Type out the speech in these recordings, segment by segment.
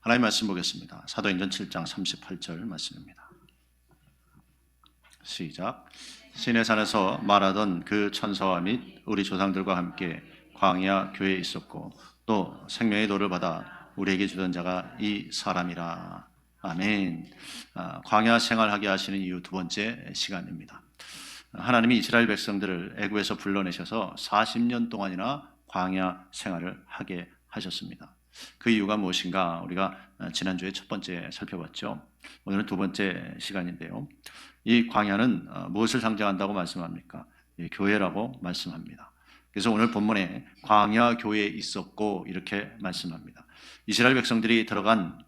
하나님 말씀 보겠습니다. 사도행전 7장 38절 말씀입니다. 시작. 시내산에서 말하던 그 천사와 및 우리 조상들과 함께 광야 교회에 있었고 또 생명의 도를 받아 우리에게 주던 자가 이 사람이라. 아멘. 광야 생활하게 하시는 이유 두 번째 시간입니다. 하나님이 이스라엘 백성들을 애굽에서 불러내셔서 40년 동안이나 광야 생활을 하게 하셨습니다. 그 이유가 무엇인가 우리가 지난주에 첫 번째 살펴봤죠. 오늘은 두 번째 시간인데요. 이 광야는 무엇을 상징한다고 말씀합니까? 교회라고 말씀합니다. 그래서 오늘 본문에 광야 교회에 있었고 이렇게 말씀합니다. 이스라엘 백성들이 들어간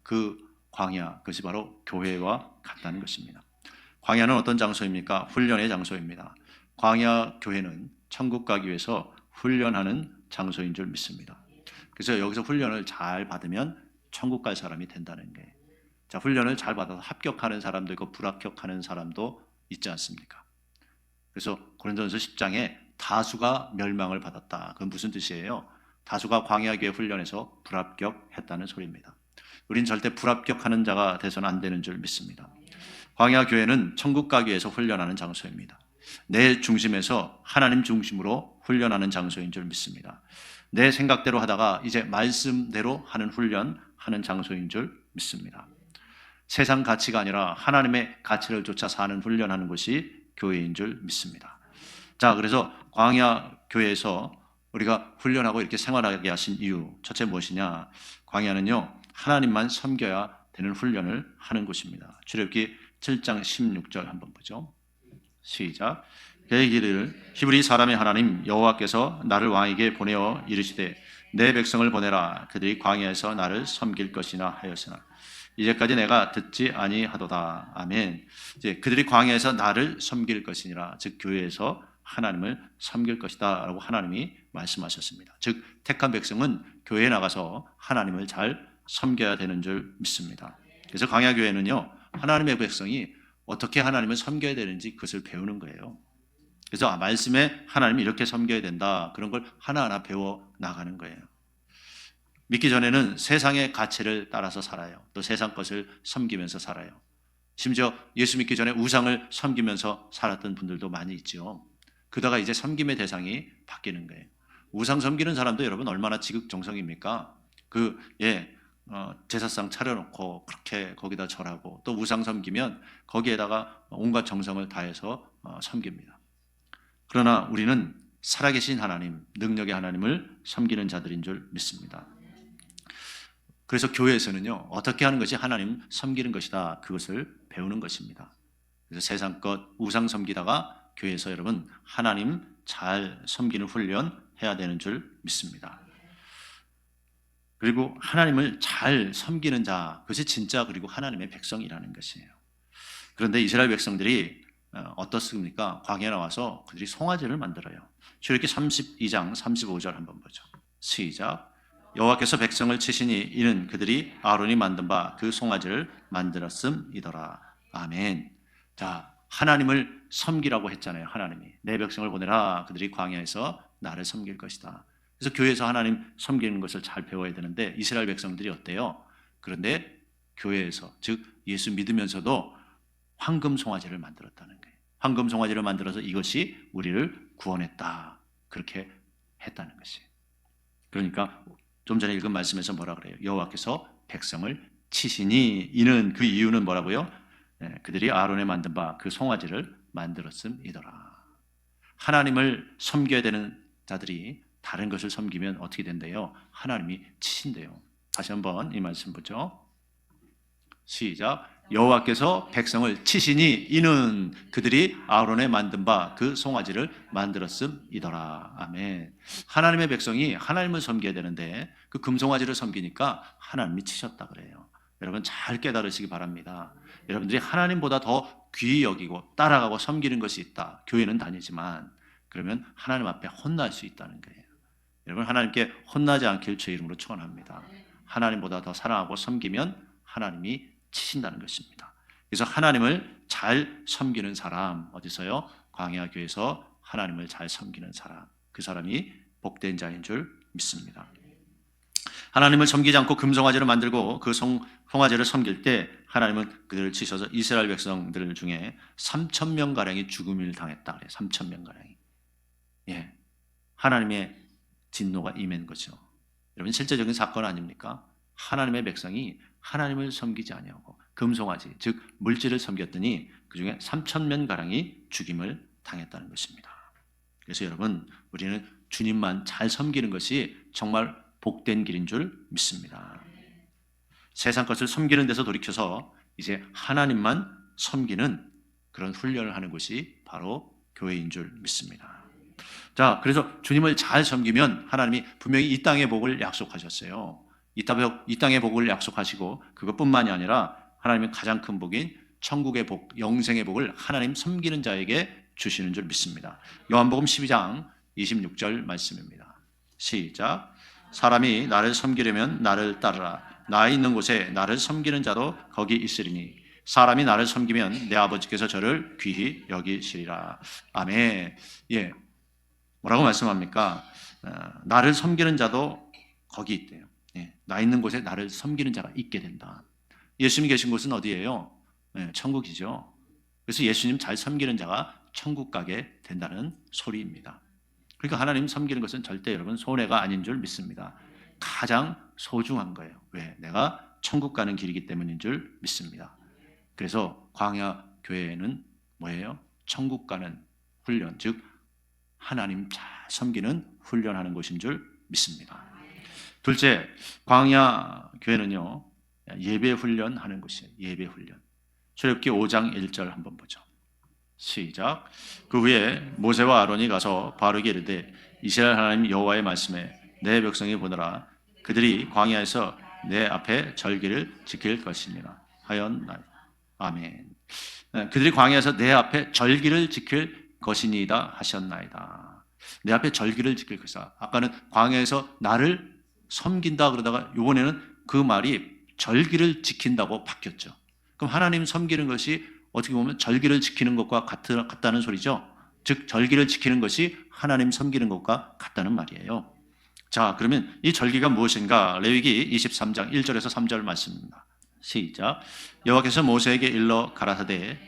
그 광야, 그것이 바로 교회와 같다는 것입니다. 광야는 어떤 장소입니까? 훈련의 장소입니다. 광야 교회는 천국 가기 위해서 훈련하는 장소인 줄 믿습니다. 그래서 여기서 훈련을 잘 받으면 천국 갈 사람이 된다는 거예요. 자, 훈련을 잘 받아서 합격하는 사람도 있고 불합격하는 사람도 있지 않습니까? 그래서 고린도전서 10장에 다수가 멸망을 받았다. 그건 무슨 뜻이에요? 다수가 광야교회 훈련에서 불합격했다는 소리입니다. 우린 절대 불합격하는 자가 돼서는 안 되는 줄 믿습니다. 광야교회는 천국 가기 위해서 훈련하는 장소입니다. 내 중심에서 하나님 중심으로 훈련하는 장소인 줄 믿습니다. 내 생각대로 하다가 이제 말씀대로 하는 훈련하는 장소인 줄 믿습니다. 세상 가치가 아니라 하나님의 가치를 쫓아 사는 훈련하는 것이 교회인 줄 믿습니다. 자, 그래서 광야 교회에서 우리가 훈련하고 이렇게 생활하게 하신 이유, 첫째 무엇이냐? 광야는요, 하나님만 섬겨야 되는 훈련을 하는 곳입니다. 출애굽기 7장 16절 한번 보죠. 시작. 그의 길을 히브리 사람의 하나님 여호와께서 나를 왕에게 보내어 이르시되 내 백성을 보내라. 그들이 광야에서 나를 섬길 것이나 하였으나 이제까지 내가 듣지 아니하도다. 아멘. 이제 그들이 광야에서 나를 섬길 것이니라. 즉 교회에서 하나님을 섬길 것이다 라고 하나님이 말씀하셨습니다. 즉 택한 백성은 교회에 나가서 하나님을 잘 섬겨야 되는 줄 믿습니다. 그래서 광야 교회는요, 하나님의 백성이 어떻게 하나님을 섬겨야 되는지 그것을 배우는 거예요. 그래서 말씀에 하나님이 이렇게 섬겨야 된다, 그런 걸 하나하나 배워 나가는 거예요. 믿기 전에는 세상의 가치를 따라서 살아요. 또 세상 것을 섬기면서 살아요. 심지어 예수 믿기 전에 우상을 섬기면서 살았던 분들도 많이 있죠. 그러다가 이제 섬김의 대상이 바뀌는 거예요. 우상 섬기는 사람도 여러분 얼마나 지극정성입니까? 제사상 차려놓고 그렇게 거기다 절하고 또 우상 섬기면 거기에다가 온갖 정성을 다해서 섬깁니다. 그러나 우리는 살아계신 하나님, 능력의 하나님을 섬기는 자들인 줄 믿습니다. 그래서 교회에서는요, 어떻게 하는 것이 하나님 섬기는 것이다, 그것을 배우는 것입니다. 그래서 세상 것 우상 섬기다가 교회에서 여러분 하나님 잘 섬기는 훈련 해야 되는 줄 믿습니다. 그리고 하나님을 잘 섬기는 자, 그것이 진짜 그리고 하나님의 백성이라는 것이에요. 그런데 이스라엘 백성들이 어떻습니까? 광야에 나와서 그들이 송아지를 만들어요. 출애굽기 32장 35절 한번 보죠. 시작. 여호와께서 백성을 치시니 이는 그들이 아론이 만든 바 그 송아지를 만들었음이더라. 아멘. 자, 하나님을 섬기라고 했잖아요. 하나님이 내 백성을 보내라. 그들이 광야에서 나를 섬길 것이다. 그래서 교회에서 하나님 섬기는 것을 잘 배워야 되는데 이스라엘 백성들이 어때요? 그런데 교회에서, 즉 예수 믿으면서도 황금 송아지를 만들었다는 거예요. 황금 송아지를 만들어서 이것이 우리를 구원했다, 그렇게 했다는 것이에요. 그러니까 좀 전에 읽은 말씀에서 뭐라 그래요? 여호와께서 백성을 치시니, 이는 그 이유는 뭐라고요? 그들이 아론에 만든 바 그 송아지를 만들었음이더라. 하나님을 섬겨야 되는 자들이 다른 것을 섬기면 어떻게 된대요? 하나님이 치신대요. 다시 한번 이 말씀 보죠. 시작. 여호와께서 백성을 치시니 이는 그들이 아론에 만든 바 그 송아지를 만들었음이더라. 아멘. 하나님의 백성이 하나님을 섬겨야 되는데 그 금송아지를 섬기니까 하나님이 치셨다 그래요. 여러분 잘 깨달으시기 바랍니다. 여러분들이 하나님보다 더 귀히 여기고 따라가고 섬기는 것이 있다. 교회는 다니지만 그러면 하나님 앞에 혼날 수 있다는 거예요. 여러분 하나님께 혼나지 않길 주의 이름으로 축원합니다. 하나님보다 더 사랑하고 섬기면 하나님이 치신다는 것입니다. 그래서 하나님을 잘 섬기는 사람, 어디서요? 광야 교회에서 하나님을 잘 섬기는 사람, 그 사람이 복된 자인 줄 믿습니다. 하나님을 섬기지 않고 금송아지를 만들고 그 송아지를 섬길 때 하나님은 그들을 치셔서 이스라엘 백성들 중에 3천 명 가량이 죽음을 당했다 그래요. 3천 명 가량이. 예, 하나님의 진노가 임한 거죠. 여러분 실제적인 사건 아닙니까? 하나님의 백성이 하나님을 섬기지 아니하고 금송아지 즉 물질을 섬겼더니 그중에 3천 명 가량이 죽임을 당했다는 것입니다. 그래서 여러분 우리는 주님만 잘 섬기는 것이 정말 복된 길인 줄 믿습니다. 세상 것을 섬기는 데서 돌이켜서 이제 하나님만 섬기는 그런 훈련을 하는 것이 바로 교회인 줄 믿습니다. 자, 그래서 주님을 잘 섬기면 하나님이 분명히 이 땅의 복을 약속하셨어요. 이 땅의 복을 약속하시고 그것뿐만이 아니라 하나님의 가장 큰 복인 천국의 복, 영생의 복을 하나님 섬기는 자에게 주시는 줄 믿습니다. 요한복음 12장 26절 말씀입니다. 시작. 사람이 나를 섬기려면 나를 따르라. 나 있는 곳에 나를 섬기는 자도 거기 있으리니 사람이 나를 섬기면 내 아버지께서 저를 귀히 여기시리라. 아멘. 예, 뭐라고 말씀합니까? 나를 섬기는 자도 거기 있대요. 예, 나 있는 곳에 나를 섬기는 자가 있게 된다. 예수님이 계신 곳은 어디예요? 예, 천국이죠. 그래서 예수님 잘 섬기는 자가 천국 가게 된다는 소리입니다. 그러니까 하나님 섬기는 것은 절대 여러분 손해가 아닌 줄 믿습니다. 가장 소중한 거예요. 왜? 내가 천국 가는 길이기 때문인 줄 믿습니다. 그래서 광야 교회는 뭐예요? 천국 가는 훈련, 즉 하나님 잘 섬기는 훈련하는 곳인 줄 믿습니다. 둘째, 광야 교회는요 예배 훈련하는 곳이에요. 예배 훈련. 출애굽기 5장 1절 한번 보죠. 시작. 그 후에 모세와 아론이 가서 바로에게 이르되 이스라엘 하나님 여호와의 말씀에 내 백성이 보느라 그들이 광야에서 내 앞에 절기를 지킬 것이니라 하였나이다. 아멘. 그들이 광야에서 내 앞에 절기를 지킬 것이니이다 하셨나이다. 내 앞에 절기를 지킬 것이다. 아까는 광야에서 나를 섬긴다 그러다가 이번에는 그 말이 절기를 지킨다고 바뀌었죠. 그럼 하나님 섬기는 것이 어떻게 보면 절기를 지키는 것과 같다는 소리죠. 즉 절기를 지키는 것이 하나님 섬기는 것과 같다는 말이에요. 자, 그러면 이 절기가 무엇인가? 레위기 23장 1절에서 3절 말씀입니다. 시작. 여호와께서 모세에게 일러 가라사대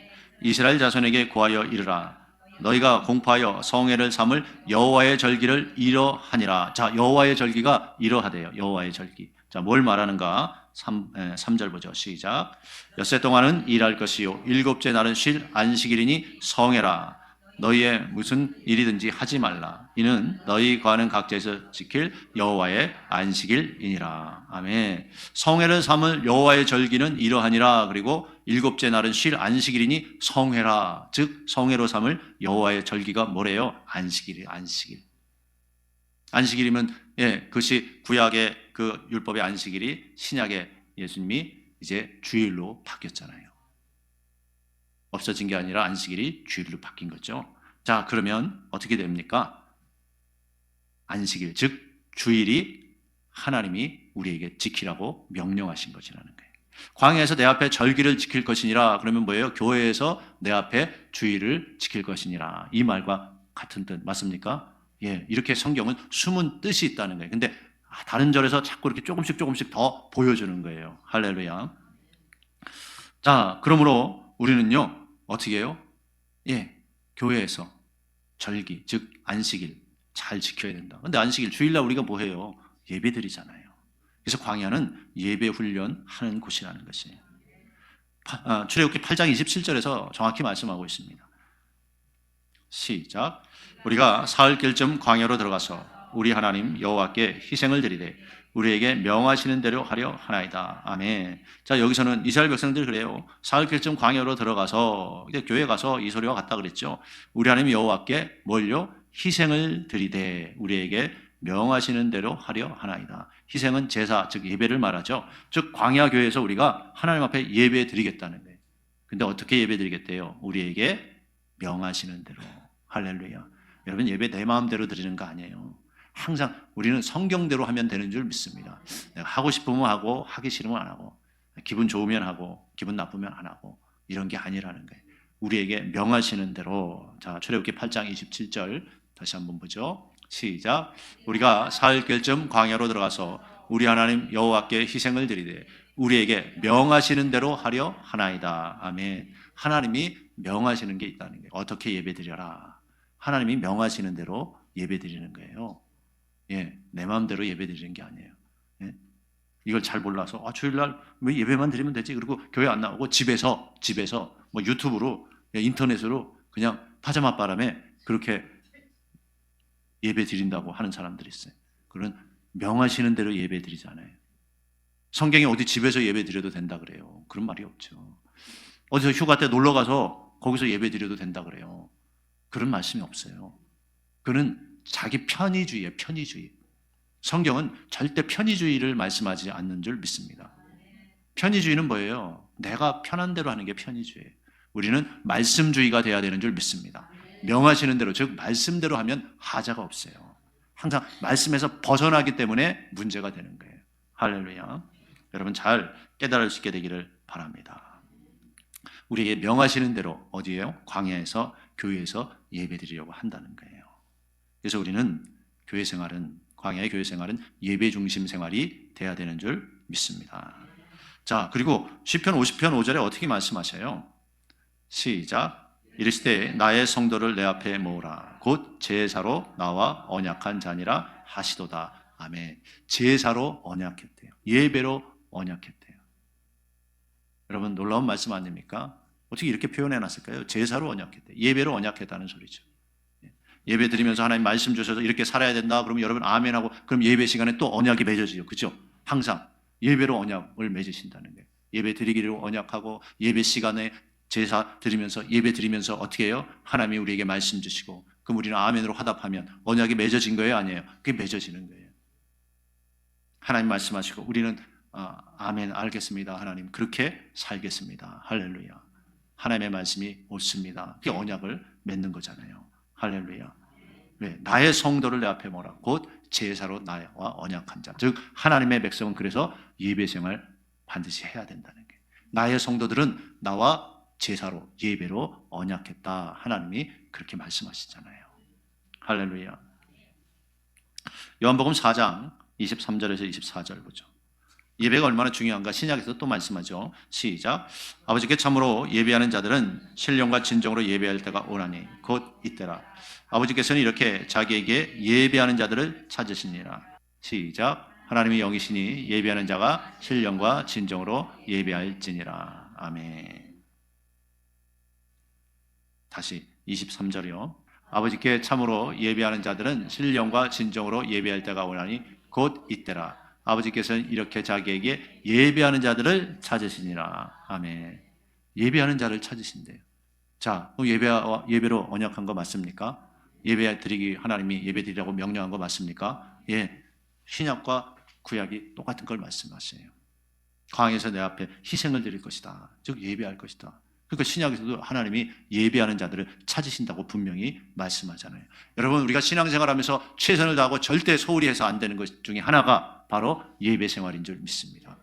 이스라엘 자손에게 고하여 이르라. 너희가 공포하여 성회를 삼을 여호와의 절기를 이러하니라. 자, 여호와의 절기가 이러하대요. 여호와의 절기. 자, 뭘 말하는가? 3절 보죠. 시작. 엿새 동안은 일할 것이요 일곱째 날은 쉴 안식일이니 성회라. 너희의 무슨 일이든지 하지 말라. 이는 너희 거하는 각지에서 지킬 여호와의 안식일이니라. 아멘. 성회를 삼을 여호와의 절기는 이러하니라. 그리고 일곱째 날은 쉴 안식일이니 성회라. 즉 성회로 삼을 여호와의 절기가 뭐래요? 안식일이에요. 안식일. 안식일이면 그것이 구약의 그 율법의 안식일이 신약의 예수님이 이제 주일로 바뀌었잖아요. 없어진 게 아니라 안식일이 주일로 바뀐 거죠. 자, 그러면 어떻게 됩니까? 안식일, 즉 주일이 하나님이 우리에게 지키라고 명령하신 것이라는 거예요. 광야에서 내 앞에 절기를 지킬 것이니라. 그러면 뭐예요? 교회에서 내 앞에 주일을 지킬 것이니라. 이 말과 같은 뜻 맞습니까? 예, 이렇게 성경은 숨은 뜻이 있다는 거예요. 근데 다른 절에서 자꾸 이렇게 조금씩 더 보여주는 거예요. 할렐루야. 자, 그러므로 우리는요 어떻게 해요? 예, 교회에서 절기, 즉 안식일 잘 지켜야 된다. 근데 안식일 주일날 우리가 뭐 해요? 예배 드리잖아요. 그래서 광야는 예배 훈련하는 곳이라는 것이에요. 출애굽기 8장 27절에서 정확히 말씀하고 있습니다. 시작. 우리가 사흘길쯤 광야로 들어가서 우리 하나님 여호와께 희생을 드리되 우리에게 명하시는 대로 하려 하나이다. 아멘. 자, 여기서는 이스라엘 백성들이 그래요. 사흘길쯤 광야로 들어가서 교회 가서 이 소리와 같다 그랬죠. 우리 하나님 여호와께 뭘요? 희생을 드리되 우리에게 명하시는 대로 하려 하나이다. 희생은 제사, 즉 예배를 말하죠. 즉 광야 교회에서 우리가 하나님 앞에 예배 드리겠다는 거예요. 근데 어떻게 예배 드리겠대요? 우리에게 명하시는 대로. 할렐루야. 여러분 예배 내 마음대로 드리는 거 아니에요. 항상 우리는 성경대로 하면 되는 줄 믿습니다. 내가 하고 싶으면 하고 하기 싫으면 안 하고 기분 좋으면 하고 기분 나쁘면 안 하고 이런 게 아니라는 거예요. 우리에게 명하시는 대로. 자, 출애굽기 8장 27절 다시 한번 보죠. 시작. 우리가 사흘길쯤 광야로 들어가서 우리 하나님 여호와께 희생을 드리되 우리에게 명하시는 대로 하려 하나이다. 아멘. 하나님이 명하시는 게 있다는 거예요. 어떻게 예배드려라. 하나님이 명하시는 대로 예배드리는 거예요. 예, 내 마음대로 예배드리는 게 아니에요. 예? 이걸 잘 몰라서 주일날 왜 예배만 드리면 되지? 그리고 교회 안 나오고 집에서 뭐 유튜브로 인터넷으로 그냥 파자마 바람에 그렇게 예배 드린다고 하는 사람들이 있어요. 그런 명하시는 대로 예배 드리잖아요. 성경에 어디 집에서 예배 드려도 된다 그래요. 그런 말이 없죠. 어디서 휴가 때 놀러 가서 거기서 예배 드려도 된다 그래요. 그런 말씀이 없어요. 그는 자기 편의주의예요. 편의주의. 성경은 절대 편의주의를 말씀하지 않는 줄 믿습니다. 편의주의는 뭐예요? 내가 편한 대로 하는 게 편의주의예요. 우리는 말씀주의가 돼야 되는 줄 믿습니다. 명하시는 대로, 즉 말씀대로 하면 하자가 없어요. 항상 말씀에서 벗어나기 때문에 문제가 되는 거예요. 할렐루야. 여러분 잘 깨달을 수 있게 되기를 바랍니다. 우리에게 명하시는 대로 어디에요? 광야에서 교회에서 예배드리려고 한다는 거예요. 그래서 우리는 교회 생활은, 광야의 교회 생활은 예배 중심 생활이 돼야 되는 줄 믿습니다. 자, 그리고 시편 50편 5절에 어떻게 말씀하셔요? 시작. 이르시되 나의 성도를 내 앞에 모으라. 곧 제사로 나와 언약한 자니라 하시도다. 아멘. 제사로 언약했대요. 예배로 언약했대요. 여러분 놀라운 말씀 아닙니까? 어떻게 이렇게 표현해 놨을까요? 제사로 언약했대요. 예배로 언약했다는 소리죠. 예배 드리면서 하나님 말씀 주셔서 이렇게 살아야 된다. 그러면 여러분 아멘하고 그럼 예배 시간에 또 언약이 맺어지죠. 그렇죠? 항상 예배로 언약을 맺으신다는 거예요. 예배 드리기로 언약하고 예배 시간에 제사 드리면서 예배 드리면서 어떻게 해요? 하나님이 우리에게 말씀 주시고 그럼 우리는 아멘으로 화답하면 언약이 맺어진 거예요? 아니에요? 그게 맺어지는 거예요. 하나님 말씀하시고 우리는 아멘 알겠습니다. 하나님 그렇게 살겠습니다. 할렐루야. 하나님의 말씀이 옳습니다. 그게 언약을 맺는 거잖아요. 할렐루야. 왜? 나의 성도를 내 앞에 모으라. 곧 제사로 나와 언약한 자. 즉 하나님의 백성은 그래서 예배 생활 반드시 해야 된다는 거예요. 나의 성도들은 나와 제사로 예배로 언약했다. 하나님이 그렇게 말씀하시잖아요. 할렐루야. 요한복음 4장 23절에서 24절 보죠. 예배가 얼마나 중요한가 신약에서 또 말씀하죠. 시작. 아버지께 참으로 예배하는 자들은 신령과 진정으로 예배할 때가 오나니 곧 이때라. 아버지께서는 이렇게 자기에게 예배하는 자들을 찾으시니라. 시작. 하나님이 영이시니 예배하는 자가 신령과 진정으로 예배할지니라. 아멘. 다시 23절이요. 아버지께 참으로 예배하는 자들은 신령과 진정으로 예배할 때가 오나니 곧 이때라. 아버지께서는 이렇게 자기에게 예배하는 자들을 찾으시니라. 아멘. 예배하는 자를 찾으신대요. 자, 그럼 예배로 언약한 거 맞습니까? 예배 드리기 하나님이 예배 드리라고 명령한 거 맞습니까? 예. 신약과 구약이 똑같은 걸 말씀하세요. 광야에서 내 앞에 희생을 드릴 것이다. 즉 예배할 것이다. 그러니까 신약에서도 하나님이 예배하는 자들을 찾으신다고 분명히 말씀하잖아요. 여러분 우리가 신앙생활하면서 최선을 다하고 절대 소홀히 해서 안 되는 것 중에 하나가 바로 예배 생활인 줄 믿습니다.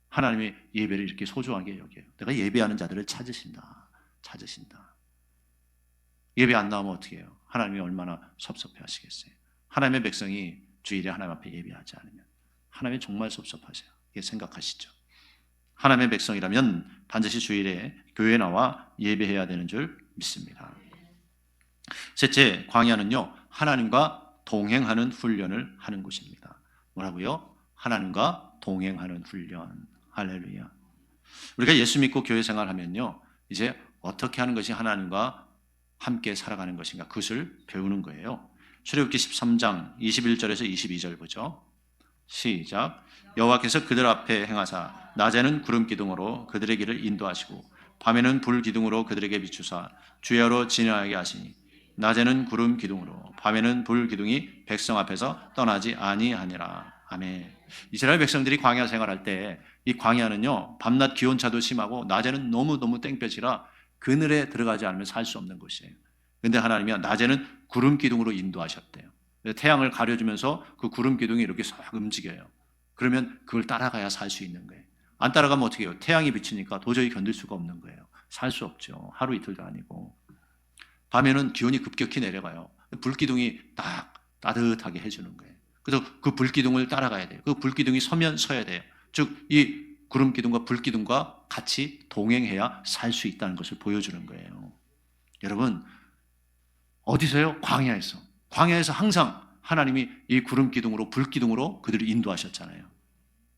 하나님이 예배를 이렇게 소중하게 여겨요. 내가 예배하는 자들을 찾으신다. 예배 안 나오면 어떻게 해요? 하나님이 얼마나 섭섭해 하시겠어요. 하나님의 백성이 주일에 하나님 앞에 예배하지 않으면 하나님이 정말 섭섭하세요. 이게 생각하시죠. 하나님의 백성이라면 반드시 주일에 교회에 나와 예배해야 되는 줄 믿습니다. 셋째, 광야는요 하나님과 동행하는 훈련을 하는 곳입니다. 뭐라고요? 하나님과 동행하는 훈련. 할렐루야. 우리가 예수 믿고 교회 생활하면요 이제 어떻게 하는 것이 하나님과 함께 살아가는 것인가 그것을 배우는 거예요. 출애굽기 13장 21절에서 22절 보죠. 시작. 여호와께서 그들 앞에 행하사 낮에는 구름 기둥으로 그들의 길을 인도하시고 밤에는 불 기둥으로 그들에게 비추사 주야로 지나가게 하시니 낮에는 구름 기둥으로 밤에는 불 기둥이 백성 앞에서 떠나지 아니하니라. 아멘. 이스라엘 백성들이 광야 생활할 때 이 광야는요 밤낮 기온차도 심하고 낮에는 너무너무 땡볕이라 그늘에 들어가지 않으면 살 수 없는 곳이에요. 그런데 하나님이 낮에는 구름 기둥으로 인도하셨대요. 태양을 가려주면서 그 구름 기둥이 이렇게 싹 움직여요. 그러면 그걸 따라가야 살 수 있는 거예요. 안 따라가면 어떻게 해요? 태양이 비치니까 도저히 견딜 수가 없는 거예요. 살 수 없죠. 하루 이틀도 아니고. 밤에는 기온이 급격히 내려가요. 불기둥이 딱 따뜻하게 해주는 거예요. 그래서 그 불기둥을 따라가야 돼요. 그 불기둥이 서면 서야 돼요. 즉 이 구름 기둥과 불 기둥과 같이 동행해야 살 수 있다는 것을 보여주는 거예요. 여러분, 어디서요? 광야에서. 광야에서 항상 하나님이 이 구름 기둥으로 불 기둥으로 그들을 인도하셨잖아요.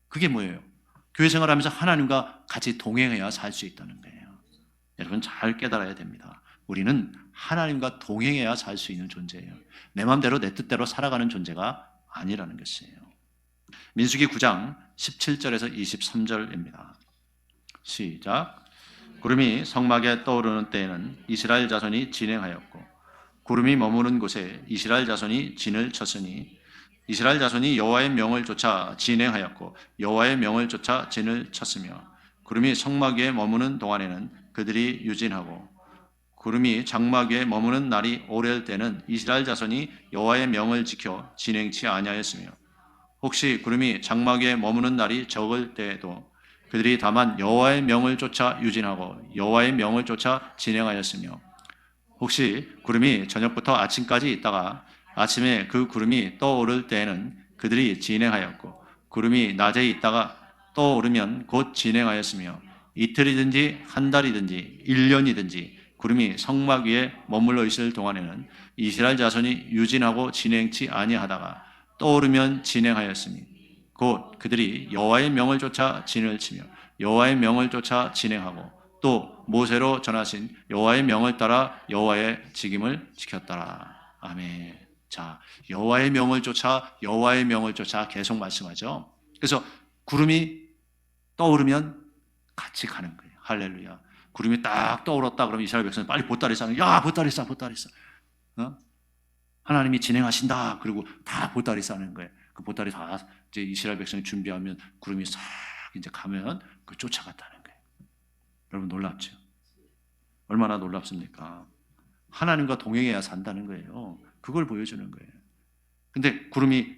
그게 뭐예요? 교회 생활하면서 하나님과 같이 동행해야 살 수 있다는 거예요. 여러분 잘 깨달아야 됩니다. 우리는 하나님과 동행해야 살 수 있는 존재예요. 내 마음대로 내 뜻대로 살아가는 존재가 아니라는 것이에요. 민수기 9장 17절에서 23절입니다. 시작. 구름이 성막에 떠오르는 때에는 이스라엘 자손이 진행하였고 구름이 머무는 곳에 이스라엘 자손이 진을 쳤으니 이스라엘 자손이 여호와의 명을 쫓아 진행하였고 여호와의 명을 쫓아 진을 쳤으며 구름이 성막 위에 머무는 동안에는 그들이 유진하고 구름이 장막 위에 머무는 날이 오래일 때는 이스라엘 자손이 여호와의 명을 지켜 진행치 아니하였으며 혹시 구름이 장막 위에 머무는 날이 적을 때에도 그들이 다만 여호와의 명을 쫓아 유진하고 여호와의 명을 쫓아 진행하였으며 혹시 구름이 저녁부터 아침까지 있다가 아침에 그 구름이 떠오를 때에는 그들이 진행하였고 구름이 낮에 있다가 떠오르면 곧 진행하였으며 이틀이든지 한 달이든지 1년이든지 구름이 성막 위에 머물러 있을 동안에는 이스라엘 자손이 유진하고 진행치 아니하다가 떠오르면 진행하였으니 곧 그들이 여호와의 명을 쫓아 진을 치며 여호와의 명을 쫓아 진행하고 또 모세로 전하신 여호와의 명을 따라 여호와의 직임을 지켰더라. 아멘. 자, 여호와의 명을 쫓아 여호와의 명을 쫓아 계속 말씀하죠. 그래서 구름이 떠오르면 같이 가는 거예요. 할렐루야. 구름이 딱 떠오르다 그러면 이스라엘 백성은 빨리 보따리 싸는 야 보따리 싸 보따리 싸. 하나님이 진행하신다. 그리고 다 보따리 싸는 거예요. 그 보따리 다 이제 이스라엘 백성이 준비하면 구름이 싹 이제 가면 그 쫓아갔다는 거예요. 여러분 놀랍죠? 얼마나 놀랍습니까? 하나님과 동행해야 산다는 거예요. 그걸 보여주는 거예요. 근데 구름이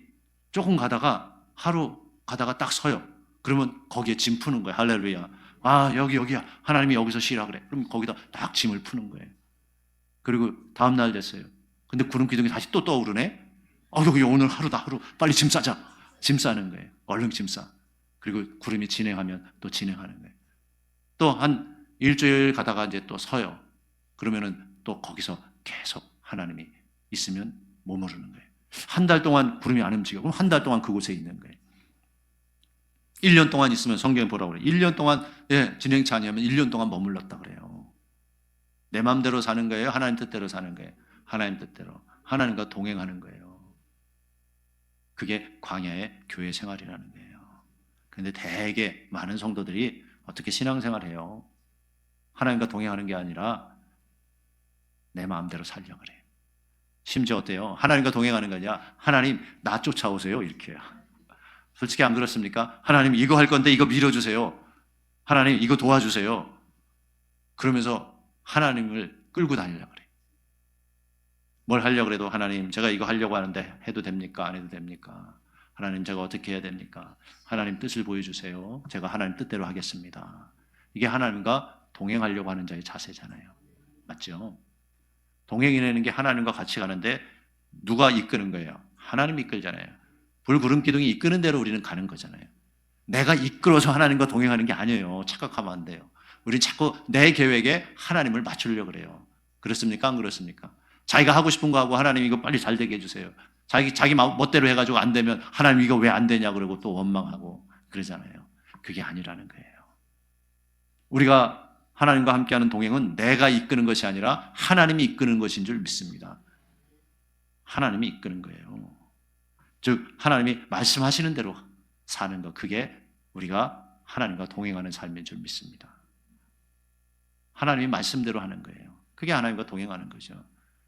조금 가다가 하루 가다가 딱 서요. 그러면 거기에 짐 푸는 거예요. 할렐루야. 아 여기야. 하나님이 여기서 쉬라 그래. 그럼 거기다 딱 짐을 푸는 거예요. 그리고 다음 날 됐어요. 근데 구름 기둥이 다시 또 떠오르네. 여기 오늘 하루다 하루. 빨리 짐 싸자. 짐 싸는 거예요. 얼른 짐 싸. 그리고 구름이 진행하면 또 진행하는 거예요. 또 한 일주일 가다가 이제 또 서요. 그러면은 또 거기서 계속 하나님이 있으면 머무르는 거예요. 한 달 동안 구름이 안 움직여. 그럼 한 달 동안 그곳에 있는 거예요. 1년 동안 있으면 성경 보라고 그래요. 1년 동안 진행치 아니하면 1년 동안 머물렀다 그래요. 내 마음대로 사는 거예요? 하나님 뜻대로 사는 거예요? 하나님 뜻대로. 하나님과 동행하는 거예요. 그게 광야의 교회 생활이라는 거예요. 그런데 대개 많은 성도들이 어떻게 신앙생활해요? 하나님과 동행하는 게 아니라 내 마음대로 살려고 그래요. 심지어 어때요? 하나님과 동행하는 게 아니라 하나님 나 쫓아오세요 이렇게 해요. 솔직히 안 그렇습니까? 하나님 이거 할 건데 이거 밀어주세요. 하나님 이거 도와주세요. 그러면서 하나님을 끌고 다니려고 그래요. 뭘 하려고 해도 하나님 제가 이거 하려고 하는데 해도 됩니까? 안 해도 됩니까? 하나님 제가 어떻게 해야 됩니까? 하나님 뜻을 보여주세요. 제가 하나님 뜻대로 하겠습니다. 이게 하나님과 동행하려고 하는 자의 자세잖아요. 맞죠? 동행이라는 게 하나님과 같이 가는데 누가 이끄는 거예요? 하나님이 이끌잖아요. 불구름 기둥이 이끄는 대로 우리는 가는 거잖아요. 내가 이끌어서 하나님과 동행하는 게 아니에요. 착각하면 안 돼요. 우리는 자꾸 내 계획에 하나님을 맞추려고 그래요. 그렇습니까? 안 그렇습니까? 자기가 하고 싶은 거 하고 하나님 이거 빨리 잘 되게 해주세요. 자기 멋대로 해가지고 안 되면 하나님 이거 왜 안 되냐 그러고 또 원망하고 그러잖아요. 그게 아니라는 거예요. 우리가 하나님과 함께하는 동행은 내가 이끄는 것이 아니라 하나님이 이끄는 것인 줄 믿습니다. 하나님이 이끄는 거예요. 즉 하나님이 말씀하시는 대로 사는 것, 그게 우리가 하나님과 동행하는 삶인 줄 믿습니다. 하나님이 말씀대로 하는 거예요. 그게 하나님과 동행하는 거죠.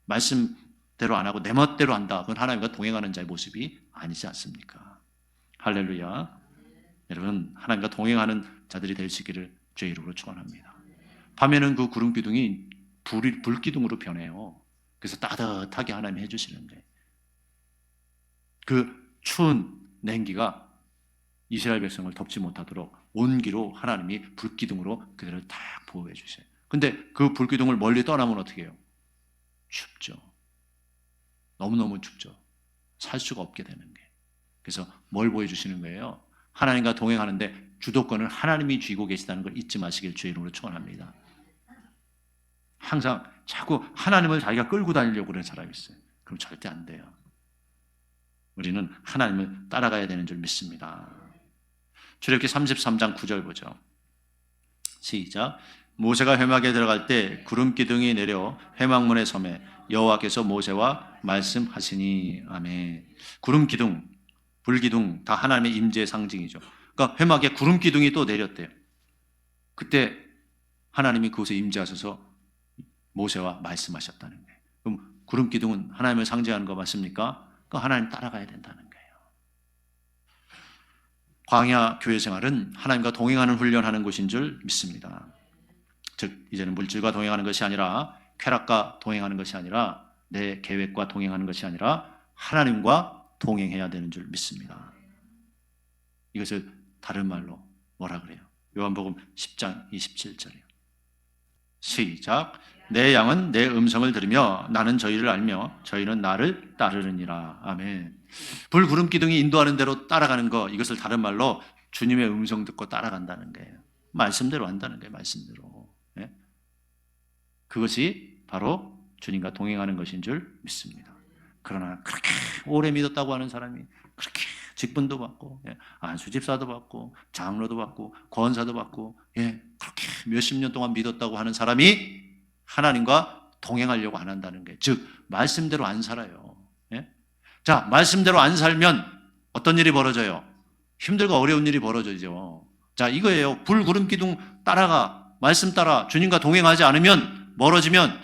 말씀대로 안 하고 내 멋대로 한다. 그건 하나님과 동행하는 자의 모습이 아니지 않습니까? 할렐루야. 여러분 하나님과 동행하는 자들이 될 수 있기를 주의 이름으로 축원합니다. 밤에는 그 구름 기둥이 불 기둥으로 변해요. 그래서 따뜻하게 하나님이 해주시는 거예요. 그 추운 냉기가 이스라엘 백성을 덮지 못하도록 온기로 하나님이 불기둥으로 그들을 딱 보호해 주세요. 근데 그 불기둥을 멀리 떠나면 어떻게 해요? 춥죠. 너무너무 춥죠. 살 수가 없게 되는 게. 그래서 뭘 보여주시는 거예요? 하나님과 동행하는데 주도권을 하나님이 쥐고 계시다는 걸 잊지 마시길 주의 이름으로 축원합니다. 항상 자꾸 하나님을 자기가 끌고 다니려고 그러는 사람이 있어요. 그럼 절대 안 돼요. 우리는 하나님을 따라가야 되는 줄 믿습니다. 출애굽기 33장 9절 보죠. 시작. 모세가 회막에 들어갈 때 구름 기둥이 내려 회막문에 서매 여호와께서 모세와 말씀하시니. 아멘. 구름 기둥, 불 기둥 다 하나님의 임재의 상징이죠. 그러니까 회막에 구름 기둥이 또 내렸대요. 그때 하나님이 그곳에 임재하셔서 모세와 말씀하셨다는 거예요. 그럼 구름 기둥은 하나님을 상징하는 거 맞습니까? 그 하나님 따라가야 된다는 거예요. 광야 교회 생활은 하나님과 동행하는 훈련하는 곳인 줄 믿습니다. 즉 이제는 물질과 동행하는 것이 아니라 쾌락과 동행하는 것이 아니라 내 계획과 동행하는 것이 아니라 하나님과 동행해야 되는 줄 믿습니다. 이것을 다른 말로 뭐라 그래요? 요한복음 10장 27절이에요. 시작. 내 양은 내 음성을 들으며 나는 저희를 알며 저희는 나를 따르느니라. 아멘. 불구름 기둥이 인도하는 대로 따라가는 거, 이것을 다른 말로 주님의 음성 듣고 따라간다는 거예요. 말씀대로 한다는 거예요. 말씀대로. 네? 그것이 바로 주님과 동행하는 것인 줄 믿습니다. 그러나 그렇게 오래 믿었다고 하는 사람이 그렇게 직분도 받고 안수집사도 받고 장로도 받고 권사도 받고 그렇게 몇십 년 동안 믿었다고 하는 사람이 하나님과 동행하려고 안 한다는 게, 즉 말씀대로 안 살아요. 자, 말씀대로 안 살면 어떤 일이 벌어져요? 힘들고 어려운 일이 벌어지죠. 자, 이거예요. 불구름 기둥 따라가, 말씀 따라 주님과 동행하지 않으면, 멀어지면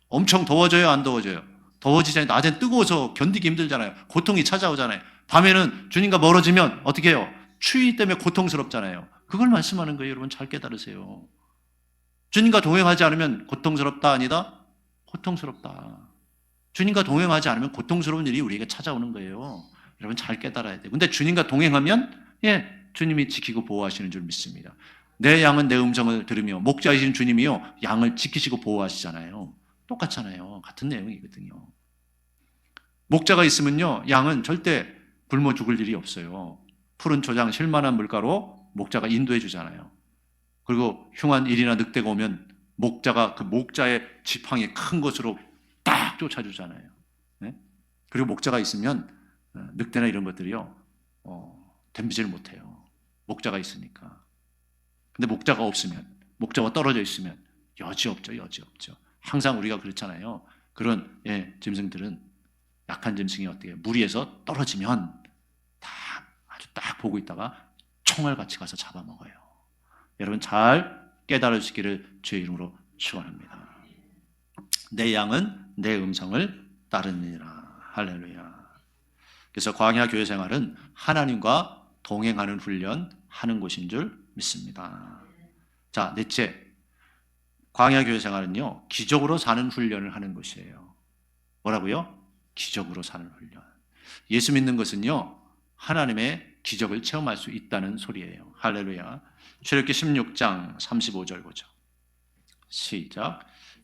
엄청 더워져요, 안 더워져요? 더워지잖아요. 낮엔 뜨거워서 견디기 힘들잖아요. 고통이 찾아오잖아요. 밤에는 주님과 멀어지면 어떻게 해요? 추위 때문에 고통스럽잖아요. 그걸 말씀하는 거예요. 여러분 잘 깨달으세요. 주님과 동행하지 않으면 고통스럽다 아니다? 고통스럽다. 주님과 동행하지 않으면 고통스러운 일이 우리에게 찾아오는 거예요. 여러분 잘 깨달아야 돼요. 근데 주님과 동행하면 주님이 지키고 보호하시는 줄 믿습니다. 내 양은 내 음성을 들으며, 목자이신 주님이요 양을 지키시고 보호하시잖아요. 똑같잖아요. 같은 내용이거든요. 목자가 있으면요 양은 절대 굶어 죽을 일이 없어요. 푸른 초장 실만한 물가로 목자가 인도해 주잖아요. 그리고 흉한 일이나 늑대가 오면 목자가 그 목자의 지팡이 큰 것으로 딱 쫓아주잖아요. 네? 그리고 목자가 있으면 늑대나 이런 것들이요 덤비지를 못해요. 목자가 있으니까. 근데 목자가 없으면, 목자가 떨어져 있으면 여지없죠. 여지없죠. 항상 우리가 그렇잖아요. 그런 짐승들은, 약한 짐승이 어떻게 무리에서 떨어지면 다 아주 딱 보고 있다가 총알 같이 가서 잡아먹어요. 여러분 잘 깨달으시기를 주의 이름으로 축원합니다. 내 양은 내 음성을 따르느니라. 할렐루야. 그래서 광야 교회 생활은 하나님과 동행하는 훈련하는 곳인 줄 믿습니다. 자, 넷째, 광야 교회 생활은요 기적으로 사는 훈련을 하는 것이에요. 뭐라고요? 기적으로 사는 훈련. 예수 믿는 것은요 하나님의 기적을 체험할 수 있다는 소리예요. 할렐루야. 출애굽기 16장 35절 보죠. 시작.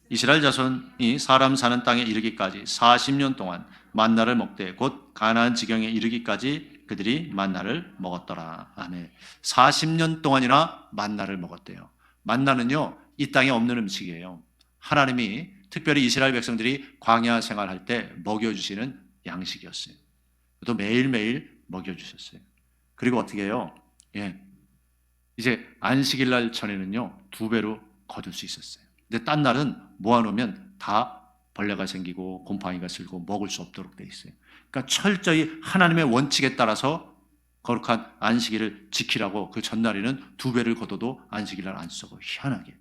이스라엘 자손이 사람 사는 땅에 이르기까지 40년 동안 만나를 먹되 곧 가나안 지경에 이르기까지 그들이 만나를 먹었더라. 아멘. 40년 동안이나 만나를 먹었대요. 만나는요 이 땅에 없는 음식이에요. 하나님이 특별히 이스라엘 백성들이 광야 생활할 때 먹여주시는 양식이었어요. 또 매일매일 먹여주셨어요. 그리고 어떻게 해요? 이제 안식일 날 전에는요 2배로 거둘 수 있었어요. 근데 딴 날은 모아놓으면 다 벌레가 생기고 곰팡이가 슬고 먹을 수 없도록 돼 있어요. 그러니까 철저히 하나님의 원칙에 따라서 거룩한 안식일을 지키라고 그 전날에는 2배를 거둬도 안식일 날 안 썩어. 희한하게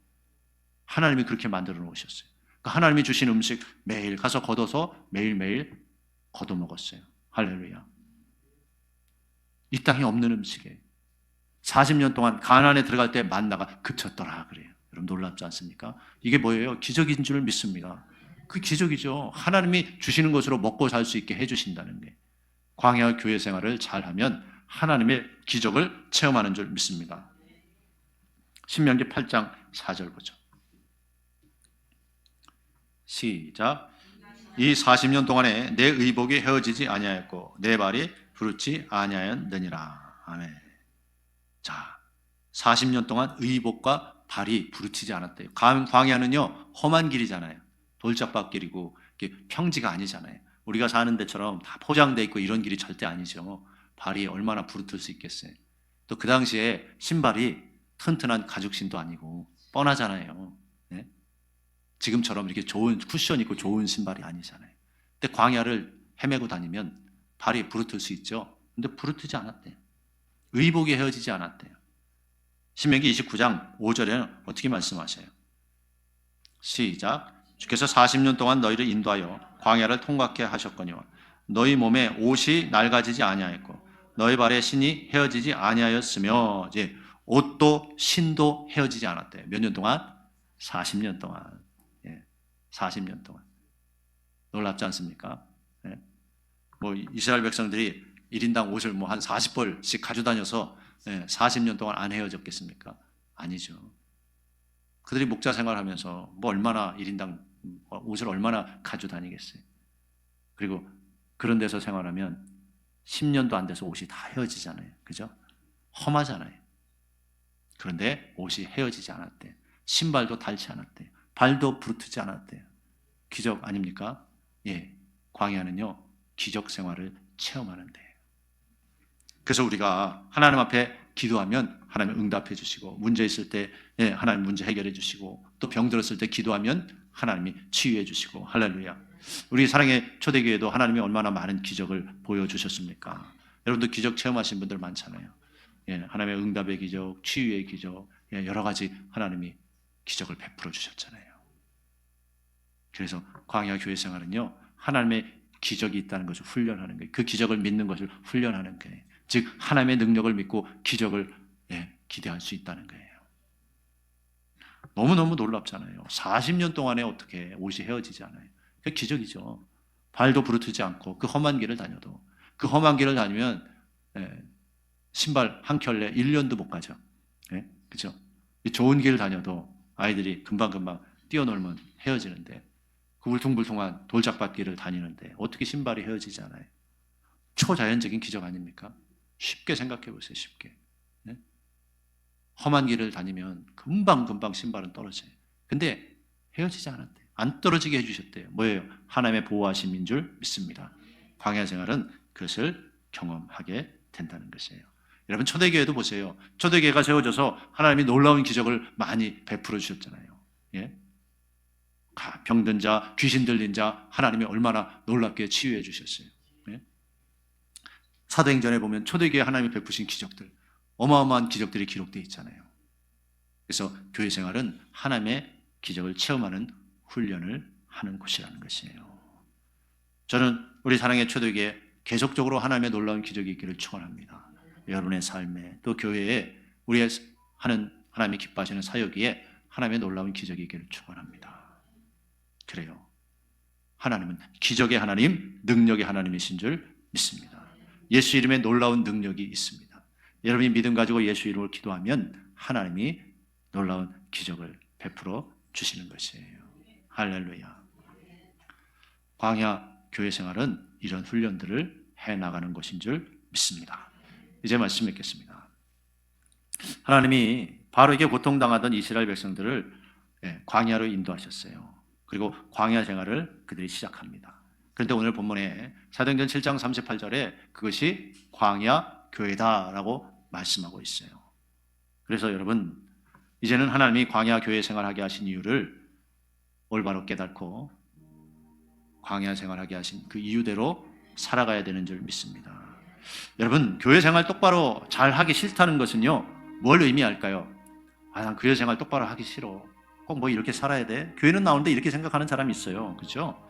하나님이 그렇게 만들어 놓으셨어요. 그러니까 하나님이 주신 음식 매일 가서 걷어서 매일매일 걷어 먹었어요. 할렐루야. 이 땅에 없는 음식이에요. 40년 동안 가나안에 들어갈 때 만나가 그쳤더라 그래요. 여러분 놀랍지 않습니까? 이게 뭐예요? 기적인 줄 믿습니다. 그 기적이죠. 하나님이 주시는 것으로 먹고 살 수 있게 해주신다는 게. 광야 교회 생활을 잘하면 하나님의 기적을 체험하는 줄 믿습니다. 신명기 8장 4절 보죠. 시작. 이 40년 동안에 내 의복이 헤어지지 아니하였고 내 발이 부르지 아니하였느니라. 아멘. 자, 40년 동안 의복과 발이 부르치지 않았대요. 광야는요 험한 길이잖아요. 돌짝밭길이고 평지가 아니잖아요. 우리가 사는 데처럼 다 포장돼 있고 이런 길이 절대 아니죠. 발이 얼마나 부르틀 수 있겠어요. 또 그 당시에 신발이 튼튼한 가죽신도 아니고 뻔하잖아요. 네? 지금처럼 이렇게 좋은 쿠션 있고 좋은 신발이 아니잖아요. 근데 광야를 헤매고 다니면 발이 부르틀 수 있죠. 근데 부르트지 않았대요. 의복이 헤어지지 않았대요. 신명기 29장 5절에는 어떻게 말씀하셔요? 시작. 주께서 40년 동안 너희를 인도하여 광야를 통과케 하셨거니와 너희 몸에 옷이 낡아지지 아니하였고 너희 발에 신이 헤어지지 아니하였으며, 이제 옷도 신도 헤어지지 않았대요. 몇 년 동안? 40년 동안. 예, 40년 동안. 놀랍지 않습니까? 예. 뭐 이스라엘 백성들이 1인당 옷을 뭐 한 40벌씩 가져다녀서 40년 동안 안 헤어졌겠습니까? 아니죠. 그들이 목자 생활하면서 뭐 얼마나 1인당 옷을 얼마나 가져다니겠어요. 그리고 그런 데서 생활하면 10년도 안 돼서 옷이 다 헤어지잖아요. 그죠? 험하잖아요. 그런데 옷이 헤어지지 않았대요. 신발도 닳지 않았대요. 발도 부르트지 않았대요. 기적 아닙니까? 예, 광야는요 기적 생활을 체험하는 데예요. 그래서 우리가 하나님 앞에 기도하면 하나님 응답해 주시고, 문제 있을 때 하나님 문제 해결해 주시고, 또 병 들었을 때 기도하면 하나님이 치유해 주시고, 할렐루야. 우리 사랑의 초대교회도 하나님이 얼마나 많은 기적을 보여주셨습니까? 여러분도 기적 체험하신 분들 많잖아요. 하나님의 응답의 기적, 치유의 기적, 여러 가지 하나님이 기적을 베풀어 주셨잖아요. 그래서 광야 교회 생활은요 하나님의 기적이 있다는 것을 훈련하는 거예요. 그 기적을 믿는 것을 훈련하는 거예요. 즉 하나님의 능력을 믿고 기적을 기대할 수 있다는 거예요. 너무너무 놀랍잖아요. 40년 동안에 어떻게 옷이 헤어지지 않아요. 그게 기적이죠. 발도 부르트지 않고 그 험한 길을 다녀도, 그 험한 길을 다니면 신발 한 켤레 1년도 못 가죠. 그렇죠? 좋은 길을 다녀도 아이들이 금방금방 뛰어놀면 헤어지는데, 그 울퉁불퉁한 돌짝밭길을 다니는데 어떻게 신발이 헤어지지 않아요? 초자연적인 기적 아닙니까? 쉽게 생각해 보세요. 쉽게. 험한 길을 다니면 금방금방 신발은 떨어져요. 근데 헤어지지 않았대요. 안 떨어지게 해주셨대요. 뭐예요? 하나님의 보호하심인 줄 믿습니다. 광야 생활은 그것을 경험하게 된다는 것이에요. 여러분 초대교회도 보세요. 초대교회가 세워져서 하나님이 놀라운 기적을 많이 베풀어 주셨잖아요. 병든 자, 귀신 들린 자 하나님이 얼마나 놀랍게 치유해 주셨어요. 사도행전에 보면 초대교회 하나님이 베푸신 기적들, 어마어마한 기적들이 기록되어 있잖아요. 그래서 교회 생활은 하나님의 기적을 체험하는 훈련을 하는 곳이라는 것이에요. 저는 우리 사랑의 초대교회에 계속적으로 하나님의 놀라운 기적이 있기를 축원합니다. 여러분의 삶에, 또 교회에, 우리의 하는 하나님이 기뻐하시는 사역에 하나님의 놀라운 기적이 있기를 축원합니다. 그래요. 하나님은 기적의 하나님, 능력의 하나님이신 줄 믿습니다. 예수 이름에 놀라운 능력이 있습니다. 여러분이 믿음 가지고 예수 이름을 기도하면 하나님이 놀라운 기적을 베풀어 주시는 것이에요. 할렐루야. 광야 교회 생활은 이런 훈련들을 해나가는 것인 줄 믿습니다. 이제 말씀 읽겠습니다. 하나님이 바로에게 고통당하던 이스라엘 백성들을 광야로 인도하셨어요. 그리고 광야 생활을 그들이 시작합니다. 그런데 오늘 본문에 사도행전 7장 38절에 그것이 광야 교회다라고 말씀하고 있어요. 그래서 여러분, 이제는 하나님이 광야 교회 생활하게 하신 이유를 올바로 깨닫고 광야 생활하게 하신 그 이유대로 살아가야 되는 줄 믿습니다. 여러분, 교회 생활 똑바로 잘 하기 싫다는 것은요, 뭘 의미할까요? 난 교회 생활 똑바로 하기 싫어. 꼭 뭐 이렇게 살아야 돼? 교회는 나오는데 이렇게 생각하는 사람이 있어요. 그렇죠?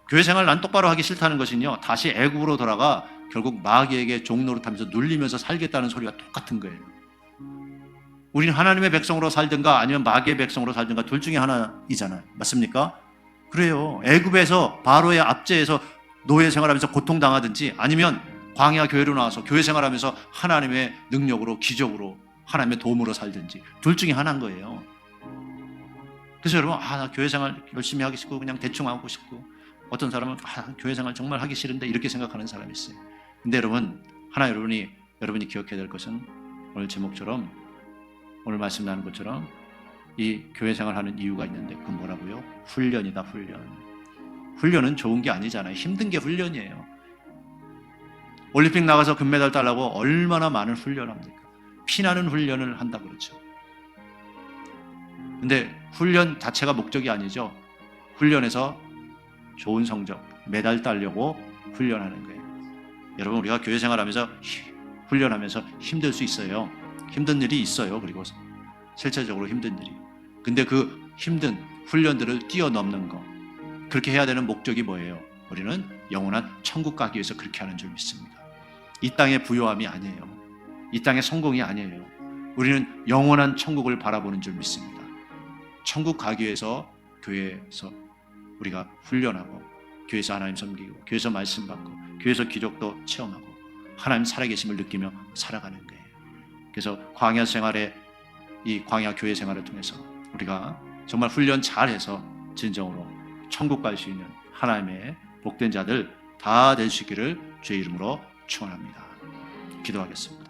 교회 생활 난 똑바로 하기 싫다는 것은요, 다시 애굽으로 돌아가 결국 마귀에게 종노릇하면서 눌리면서 살겠다는 소리가 똑같은 거예요. 우리는 하나님의 백성으로 살든가 아니면 마귀의 백성으로 살든가 둘 중에 하나이잖아요. 맞습니까? 그래요. 애굽에서 바로의 압제에서 노예 생활하면서 고통당하든지, 아니면 광야 교회로 나와서 교회 생활하면서 하나님의 능력으로, 기적으로, 하나님의 도움으로 살든지, 둘 중에 하나인 거예요. 그래서 여러분, 나 교회 생활 열심히 하기 싫고 그냥 대충 하고 싶고, 어떤 사람은 교회 생활 정말 하기 싫은데 이렇게 생각하는 사람이 있어요. 근데 여러분, 하나 여러분이 기억해야 될 것은 오늘 제목처럼, 오늘 말씀 나눈 것처럼 이 교회 생활하는 이유가 있는데 그건 뭐라고요? 훈련이다, 훈련. 훈련은 좋은 게 아니잖아요. 힘든 게 훈련이에요. 올림픽 나가서 금메달 따려고 얼마나 많은 훈련을 합니까? 피나는 훈련을 한다 그러죠. 근데 훈련 자체가 목적이 아니죠. 훈련에서 좋은 성적, 메달 따려고 훈련하는 거예요. 여러분, 우리가 교회 생활하면서 훈련하면서 힘들 수 있어요. 힘든 일이 있어요. 그리고 실제적으로 힘든 일이. 근데 그 힘든 훈련들을 뛰어넘는 거, 그렇게 해야 되는 목적이 뭐예요? 우리는 영원한 천국 가기 위해서 그렇게 하는 줄 믿습니다. 이 땅의 부요함이 아니에요. 이 땅의 성공이 아니에요. 우리는 영원한 천국을 바라보는 줄 믿습니다. 천국 가기 위해서 교회에서 우리가 훈련하고, 교회에서 하나님 섬기고, 교회에서 말씀 받고, 교회에서 기적도 체험하고, 하나님 살아계심을 느끼며 살아가는 거예요. 그래서 광야 생활에, 이 광야 교회 생활을 통해서 우리가 정말 훈련 잘해서 진정으로 천국 갈 수 있는 하나님의 복된 자들 다 될 수 있기를 주의 이름으로 축원합니다. 기도하겠습니다.